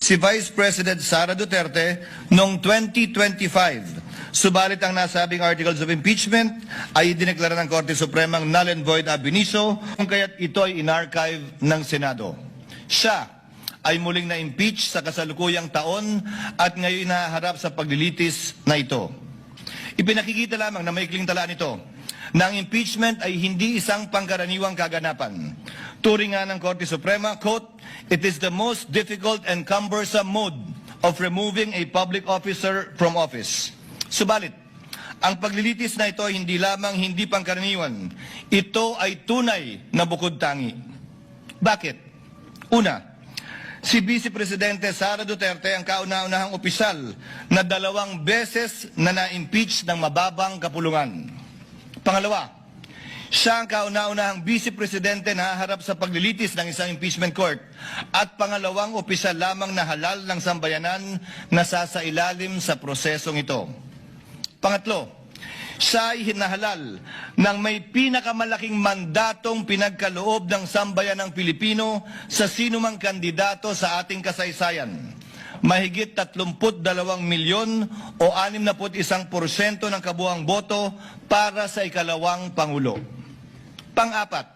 si Vice President Sara Duterte noong 2025. Subalit ang nasabing articles of impeachment ay dineklara ng Korte Supremang null and void ab initio, kung kaya't ito ay inarchive ng Senado. Siya ay muling na-impeach sa kasalukuyang taon at ngayon nahaharap sa paglilitis na ito. Ipinakikita lamang na maikling talaan ito na ang impeachment ay hindi isang pangkaraniwang kaganapan. Turing nga ng Korte Suprema, quote, "It is the most difficult and cumbersome mode of removing a public officer from office." Subalit, ang paglilitis na ito hindi lamang hindi pangkaraniwan, ito ay tunay na bukod tangi. Bakit? Una, si Vice Presidente Sara Duterte ang kauna-unahang opisyal na 2 beses na na-impeach ng mababang kapulungan. Pangalawa, siya ang kauna-unahang Vice Presidente na haharap sa paglilitis ng isang impeachment court at pangalawang opisyal lamang na halal ng sambayanan na sasailalim sa prosesong ito. Pangatlo, siya ay hinahalal ng may pinakamalaking mandatong pinagkaloob ng sambayanang Pilipino sa sinumang kandidato sa ating kasaysayan. Mahigit 32 milyon o 61% ng kabuuang boto para sa ikalawang Pangulo. Pang-apat,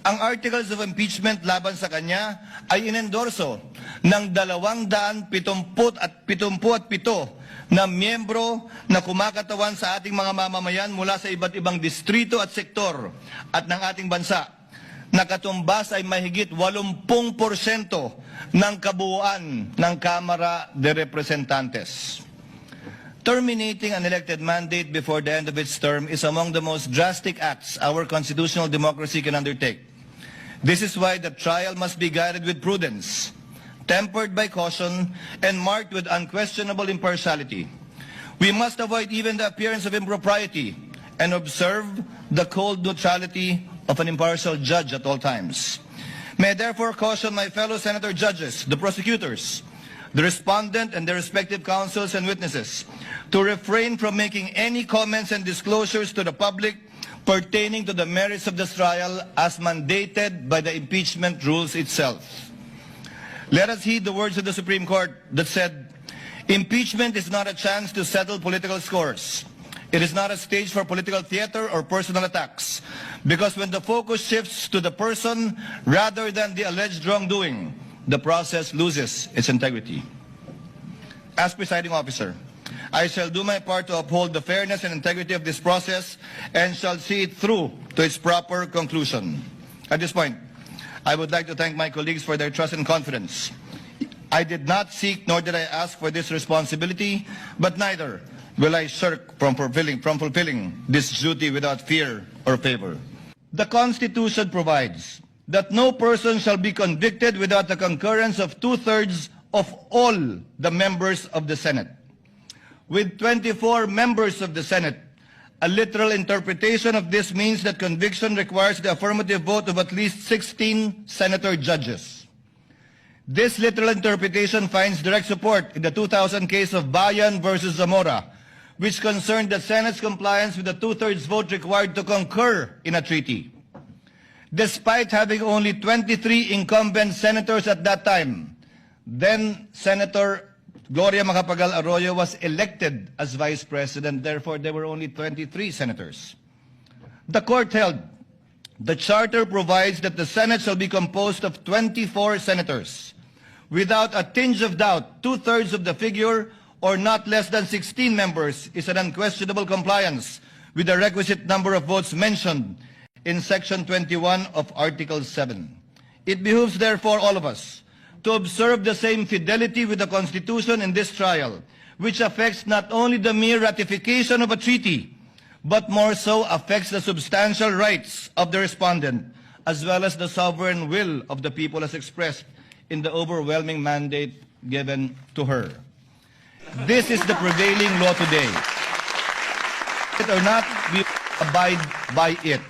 ang articles of impeachment laban sa kanya ay inendorso ng 277 na miyembro na kumakatawan sa ating mga mamamayan mula sa iba't ibang distrito at sektor at ng ating bansa. Nakatumbas ay mahigit 80% ng kabuuan ng Kamara de Representantes. Terminating an elected mandate before the end of its term is among the most drastic acts our constitutional democracy can undertake. This is why the trial must be guided with prudence, tempered by caution, and marked with unquestionable impartiality. We must avoid even the appearance of impropriety and observe the cold neutrality of an impartial judge at all times. May I therefore caution my fellow senator judges, the prosecutors, the respondent and their respective counsels and witnesses to refrain from making any comments and disclosures to the public pertaining to the merits of this trial as mandated by the impeachment rules itself. Let us heed the words of the Supreme Court that said, "Impeachment is not a chance to settle political scores. It is not a stage for political theater or personal attacks, because when the focus shifts to the person rather than the alleged wrongdoing, the process loses its integrity." As presiding officer, I shall do my part to uphold the fairness and integrity of this process and shall see it through to its proper conclusion. At this point, I would like to thank my colleagues for their trust and confidence. I did not seek nor did I ask for this responsibility, but neither will I shirk from fulfilling this duty without fear or favor. The Constitution provides that no person shall be convicted without the concurrence of 2/3 of all the members of the Senate. With 24 members of the Senate, a literal interpretation of this means that conviction requires the affirmative vote of at least 16 senator judges. This literal interpretation finds direct support in the 2000 case of Bayan versus Zamora, which concerned the Senate's compliance with the 2/3 vote required to concur in a treaty. Despite having only 23 incumbent senators at that time, then Senator Gloria Macapagal Arroyo was elected as Vice President, therefore there were only 23 senators. The court held the charter provides that the Senate shall be composed of 24 senators. Without a tinge of doubt, 2/3 of the figure, or not less than 16 members, is an unquestionable compliance with the requisite number of votes mentioned in Section 21 of Article 7. It behooves therefore all of us to observe the same fidelity with the Constitution in this trial, which affects not only the mere ratification of a treaty, but more so affects the substantial rights of the respondent, as well as the sovereign will of the people as expressed in the overwhelming mandate given to her. This is the prevailing law today. It or not, we abide by it.